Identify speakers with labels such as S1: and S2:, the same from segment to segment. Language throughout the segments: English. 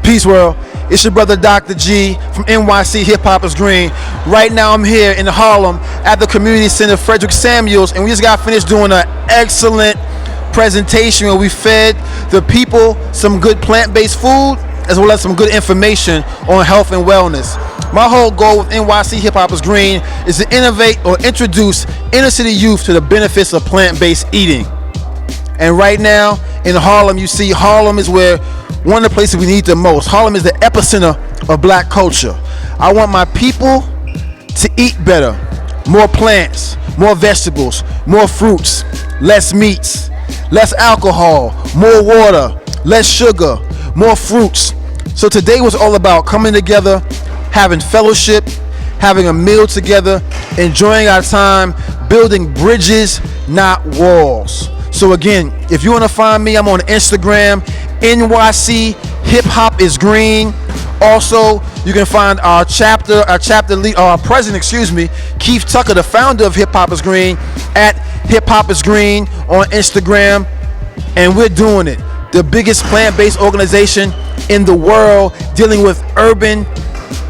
S1: Peace World. It's your brother Dr. G from NYC Hip Hop is Green. Right now I'm here in Harlem at the Community Center Frederick Samuels, and we just got finished doing an excellent presentation where we fed the people some good plant-based food as well as some good information on health and wellness. My whole goal with NYC Hip Hop is Green is to innovate or introduce inner city youth to the benefits of plant-based eating. And right now in Harlem, you see Harlem is where one of the places we need the most. Harlem is the epicenter of black culture. I want my people to eat better, more plants, more vegetables, more fruits, less meats, less alcohol, more water, less sugar, more fruits. So today was all about coming together, having fellowship, having a meal together, enjoying our time, building bridges, not walls. So again, if you want to find me, I'm on Instagram, NYC Hip Hop is Green. Also, you can find our president, Keith Tucker, the founder of Hip Hop is Green, at Hip Hop is Green on Instagram. And we're doing it. The biggest plant-based organization in the world dealing with urban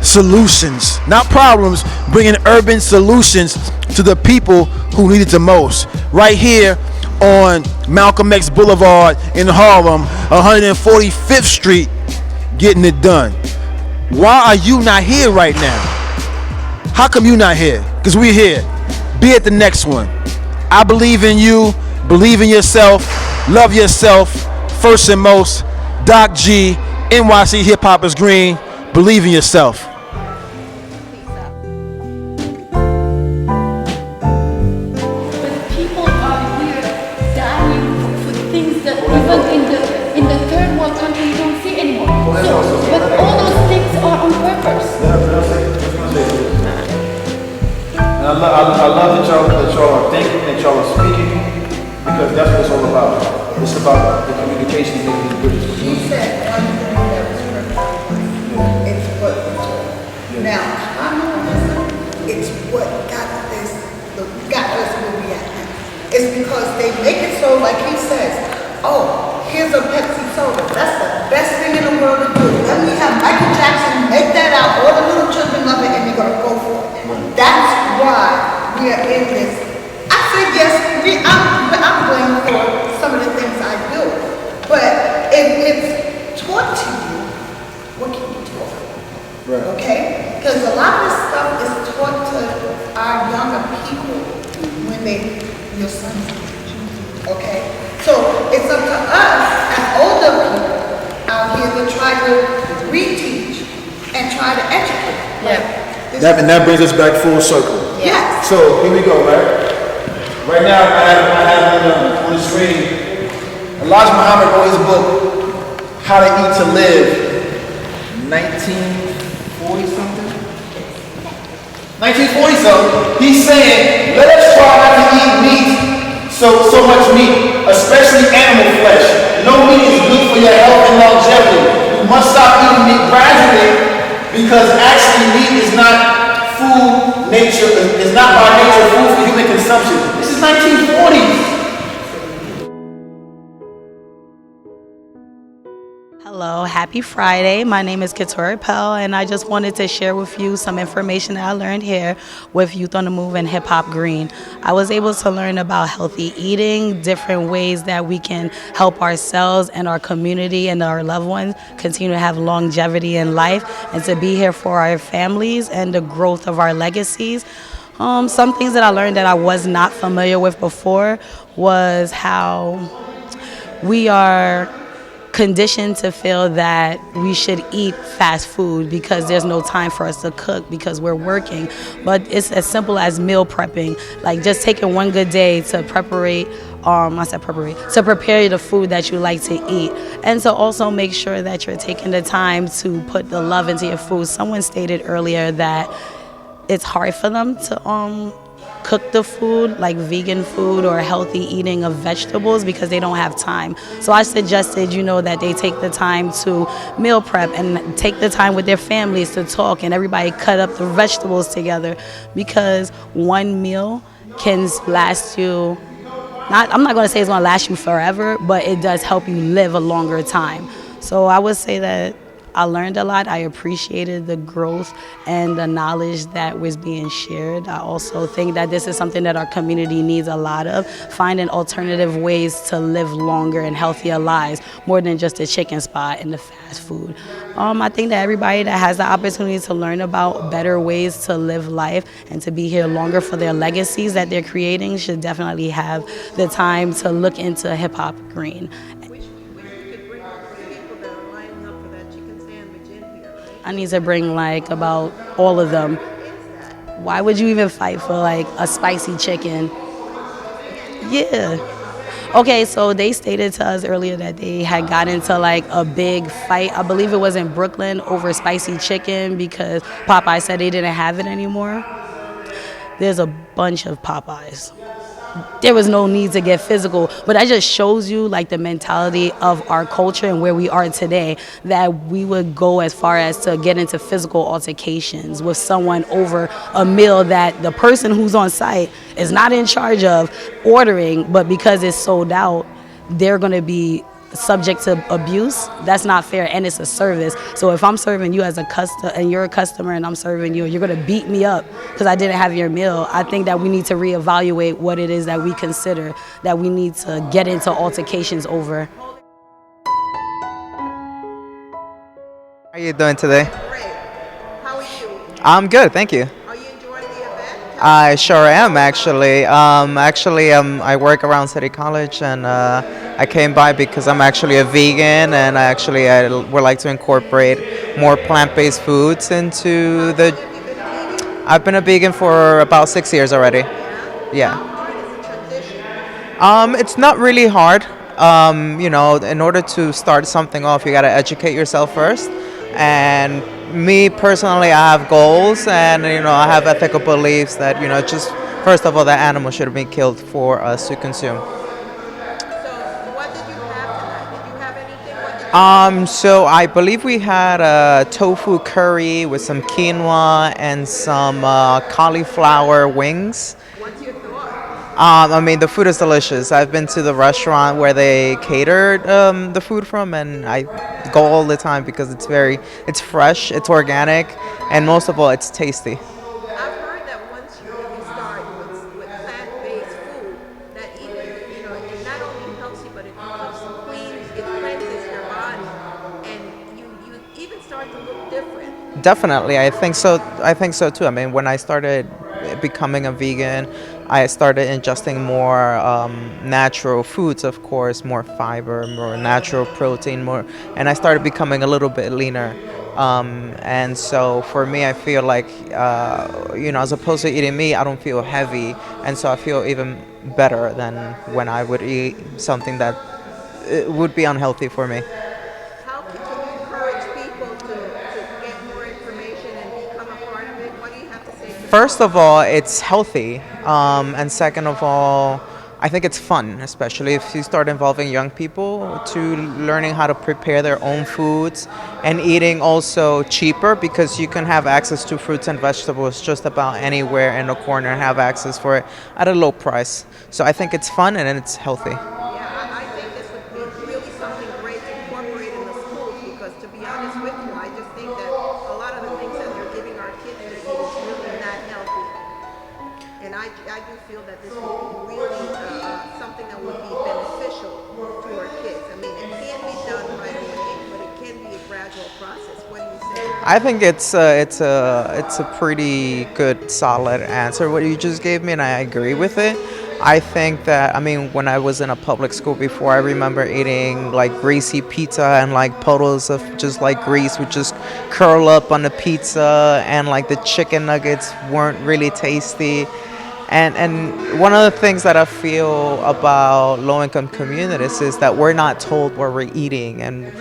S1: solutions, not problems, bringing urban solutions to the people who need it the most. Right here on Malcolm X Boulevard in Harlem, 145th Street, getting it done. Why are you not here right now? How come you not here? Because we're here. Be at the next one. I believe in you. Believe in yourself. Love yourself. First and most. Doc G, NYC Hip Hop is Green. Believe in yourself.
S2: I love that y'all are thinking, that y'all are speaking, because that's what it's all about. It's about the communication making these bridges.
S3: She said one thing that was perfect. It's what we told. Now, communism, it's what got us where we at now. It's because they make it so, like he says, oh, here's a Pepsi soda. That's the best thing in the world to do. Let me have Michael Jackson make that out. All the little children love it, and they're gonna go for it. That's why we are in this. I say yes, I'm blamed for some of the things I do. But if it's taught to you, what can you taught? Right. Okay? Because a lot of this stuff is taught to our younger people when your sons. Okay? So it's up to us as older people out here to try to reteach and try to educate.
S2: Yeah. That brings us back full circle.
S3: Yes.
S2: So here we go, right? Right now I have on the screen Elijah Muhammad wrote his book, How to Eat to Live, 1940 something? 1940 something. He's saying, let us try not to eat meat, so much meat, especially animal flesh. No meat is good for your health and longevity. You must stop eating meat gradually, because actually meat is not food nature, is not by nature food for human consumption. This is 1940s.
S4: Hello, happy Friday. My name is Katori Pell, and I just wanted to share with you some information that I learned here with Youth on the Move and Hip Hop Green. I was able to learn about healthy eating, different ways that we can help ourselves and our community and our loved ones continue to have longevity in life and to be here for our families and the growth of our legacies. Some things that I learned that I was not familiar with before was how we are conditioned to feel that we should eat fast food because there's no time for us to cook because we're working. But it's as simple as meal prepping, like just taking one good day to prepare the food that you like to eat, and to also make sure that you're taking the time to put the love into your food. Someone stated earlier that it's hard for them to cook the food, like vegan food or healthy eating of vegetables, because they don't have time. So I suggested, that they take the time to meal prep and take the time with their families to talk and everybody cut up the vegetables together, because one meal can last you, I'm not going to say it's going to last you forever, but it does help you live a longer time. So I would say that I learned a lot. I appreciated the growth and the knowledge that was being shared. I also think that this is something that our community needs a lot of, finding alternative ways to live longer and healthier lives more than just the chicken spot and the fast food. I think that everybody that has the opportunity to learn about better ways to live life and to be here longer for their legacies that they're creating should definitely have the time to look into Hip Hop Green.
S5: Wish we could bring all those people that are lining up for that chicken sandwich in here, right?
S4: I need to bring like about all of them.
S5: What is that?
S4: Why would you even fight for like a spicy chicken? Yeah. Okay, so they stated to us earlier that they had got into like a big fight. I believe it was in Brooklyn over spicy chicken because Popeye said they didn't have it anymore. There's a bunch of Popeyes. There was no need to get physical, but that just shows you like the mentality of our culture and where we are today, that we would go as far as to get into physical altercations with someone over a meal that the person who's on site is not in charge of ordering, but because it's sold out, they're going to be subject to abuse. That's not fair, and it's a service. So if I'm serving you as a customer and you're a customer and I'm serving you and you're going to beat me up because I didn't have your meal, I think that we need to reevaluate what it is that we consider that we need to get into altercations over.
S6: How are you doing today?
S5: Great. How are you?
S6: I'm good, thank you.
S5: Are you enjoying the event?
S6: I sure am actually. I work around City College, and I came by because I'm actually a vegan, and I would like to incorporate more plant-based foods into the.
S5: Have you been vegan?
S6: I've been a vegan for about 6 years already.
S5: How
S6: Yeah.
S5: hard is the transition?
S6: It's not really hard. In order to start something off, you got to educate yourself first. And me personally, I have goals, and I have ethical beliefs that just first of all, that animal should have been killed for us to consume.
S5: So what did you have tonight? Did you have anything? What did you
S6: So I believe we had a tofu curry with some quinoa and some cauliflower wings.
S5: What's your thought?
S6: The food is delicious. I've been to the restaurant where they catered the food from, and I go all the time because it's fresh, it's organic, and most of all, it's tasty.
S5: I've heard that once you really start with plant-based food, that even, it not only helps you, but it cleanses your body, and you even start to look different.
S6: Definitely, I think so. I think so too. When I started becoming a vegan, I started ingesting more natural foods, of course, more fiber, more natural protein, and I started becoming a little bit leaner. And so for me, I feel like, as opposed to eating meat, I don't feel heavy, and so I feel even better than when I would eat something that would be unhealthy for me.
S5: How can you encourage people to get more information and become a part of it? What do you have to say to them?
S6: First of all, it's healthy. And second of all, I think it's fun, especially if you start involving young people to learning how to prepare their own foods and eating also cheaper, because you can have access to fruits and vegetables just about anywhere in the corner and have access for it at a low price. So I think it's fun and it's healthy.
S5: Yeah, I think this would be really something great to incorporate in the schools, because to be honest with you, I just think that a lot of the things that they're giving our kids to eat is really not healthy. And I do feel that this would be really something that would be beneficial to our kids. I mean, it can be done right away, but it can be a gradual process. What do you say?
S6: I think it's a pretty good solid answer what you just gave me, and I agree with it. I think that when I was in a public school before, I remember eating like greasy pizza, and like puddles of just like grease would just curl up on the pizza, and like the chicken nuggets weren't really tasty. And one of the things that I feel about low-income communities is that we're not told what we're eating, and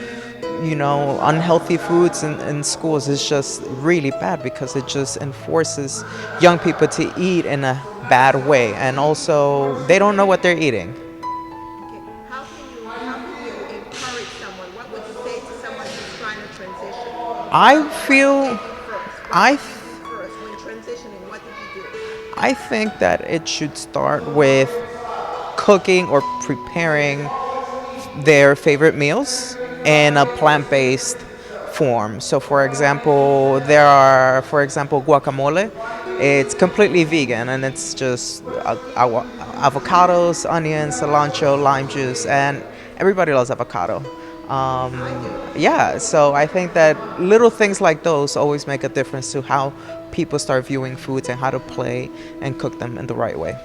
S6: unhealthy foods in schools is just really bad because it just enforces young people to eat in a bad way, and also they don't know what they're eating.
S5: Okay. How can you encourage someone? What would you say to someone who's trying to transition?
S6: I feel
S5: First,
S6: I
S5: first, when transitioning, what did you do?
S6: I think that it should start with cooking or preparing their favorite meals in a plant-based form. So, for example, there are, for example, guacamole. It's completely vegan, and it's just avocados, onions, cilantro, lime juice, and everybody loves avocado. Um, yeah, so I think that little things like those always make a difference to how people start viewing foods and how to play and cook them in the right way.
S5: Okay.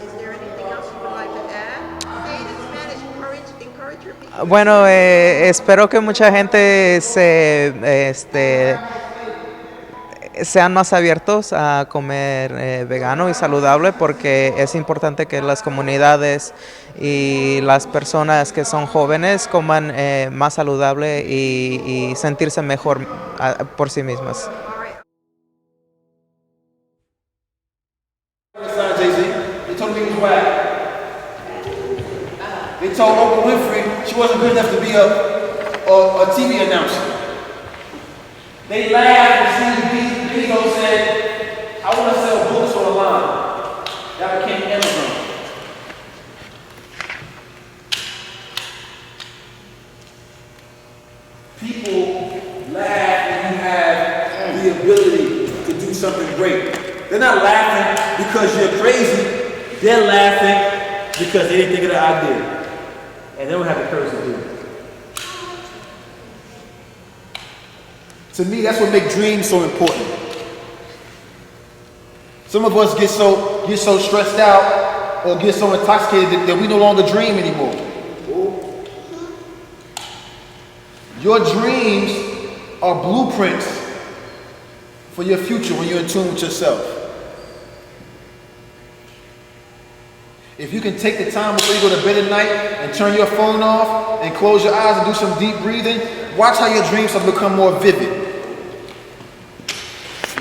S5: Is there anything else you would like to add? Say it in Spanish. Encourage your people.
S6: Bueno, espero que mucha gente sean más abiertos a comer vegano y saludable, porque es importante que las comunidades y las personas que son jóvenes coman más saludable y sentirse mejor por sí mismas.
S2: Jay-Z. They told me he was whack. They told Oprah Winfrey she wasn't good enough to be a TV announcer. They laughed and Steve Bezos said, I want to sell books on the line. That became Amazon. People laugh when you have the ability to do something great. They're not laughing because you're crazy. They're laughing because they didn't think of the idea. And they don't have the courage to do it. To me, that's what makes dreams so important. Some of us get so stressed out or get so intoxicated that we no longer dream anymore. Your dreams are blueprints for your future when you're in tune with yourself. If you can take the time before you go to bed at night and turn your phone off and close your eyes and do some deep breathing, watch how your dreams start to become more vivid.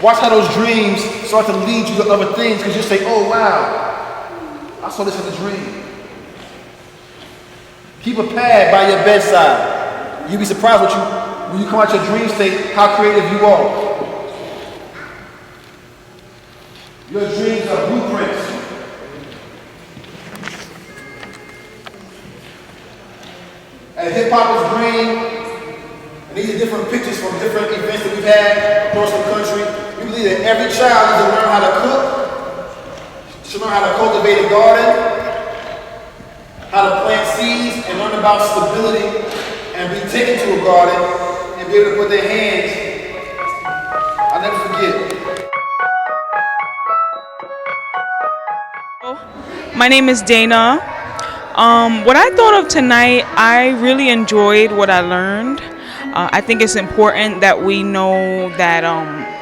S2: Watch how those dreams start to lead you to other things, because you say, oh wow, I saw this in a dream. Keep a pad by your bedside. You'll be surprised when you come out your dream state, how creative you are. Your dreams are blueprints. At Hip Hop is Green, and these are different pictures from different events that we've had across the country. We believe that every child needs to learn how to cook, should learn how to cultivate a garden, how to plant seeds, and learn about stability, and be taken to a garden and be able to put their hands. I'll never forget.
S7: My name is Dana. What I thought of tonight, I really enjoyed what I learned. I think it's important that we know that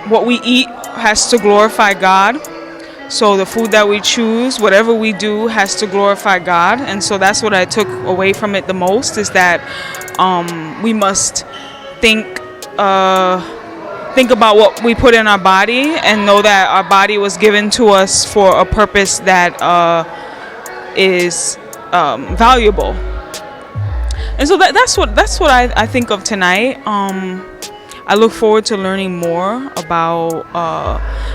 S7: what we eat has to glorify God. So the food that we choose, whatever we do, has to glorify God. And so that's what I took away from it the most, is that we must think about what we put in our body and know that our body was given to us for a purpose that is valuable. And so that's what I think of tonight. I look forward to learning more about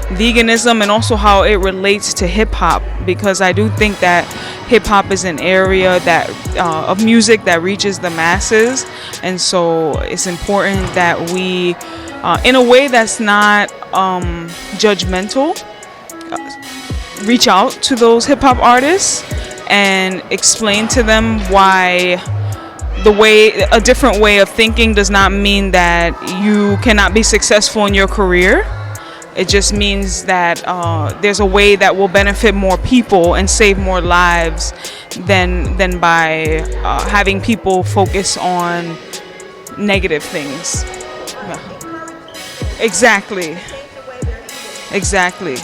S7: veganism and also how it relates to hip hop, because I do think that hip hop is an area that of music that reaches the masses, and so it's important that we, in a way that's not judgmental, reach out to those hip hop artists and explain to them why a different way of thinking does not mean that you cannot be successful in your career. It just means that there's a way that will benefit more people and save more lives than by having people focus on negative things. Yeah. Exactly. Exactly.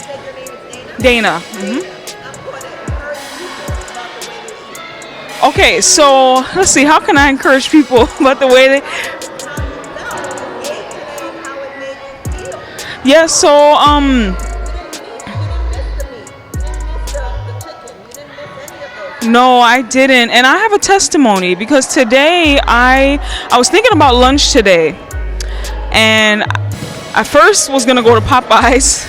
S7: Dana. Mm-hmm. Okay, so let's see, how can I encourage people about the way they... Yeah, so, no, I didn't. And I have a testimony, because today I was thinking about lunch today. And I first was going to go to Popeyes.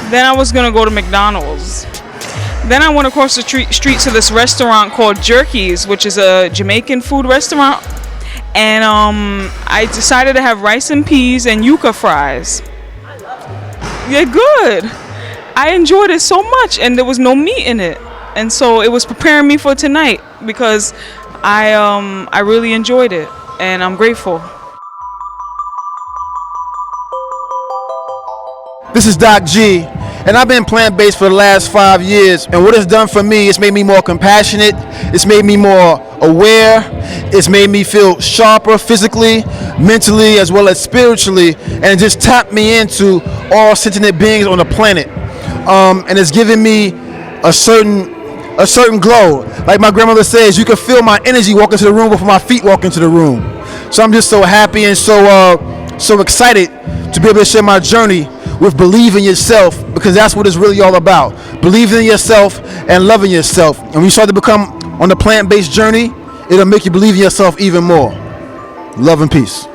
S7: Then I was going to go to McDonald's. Then I went across the street to this restaurant called Jerky's, which is a Jamaican food restaurant. and I decided to have rice and peas and yuca fries. Yeah, good. I enjoyed it so much, and there was no meat in it, and so it was preparing me for tonight because I really enjoyed it, and I'm grateful.
S1: This is Doc G, and I've been plant-based for the last 5 years, and what it's done for me, it's made me more compassionate, it's made me more aware, it's made me feel sharper physically, mentally, as well as spiritually, and it just tapped me into all sentient beings on the planet. And it's given me a certain glow. Like my grandmother says, you can feel my energy walk into the room before my feet walk into the room. So I'm just so happy and so excited to be able to share my journey with believing yourself, because that's what it's really all about. Believing in yourself and loving yourself. And when you start to become on the plant-based journey, it'll make you believe in yourself even more. Love and peace.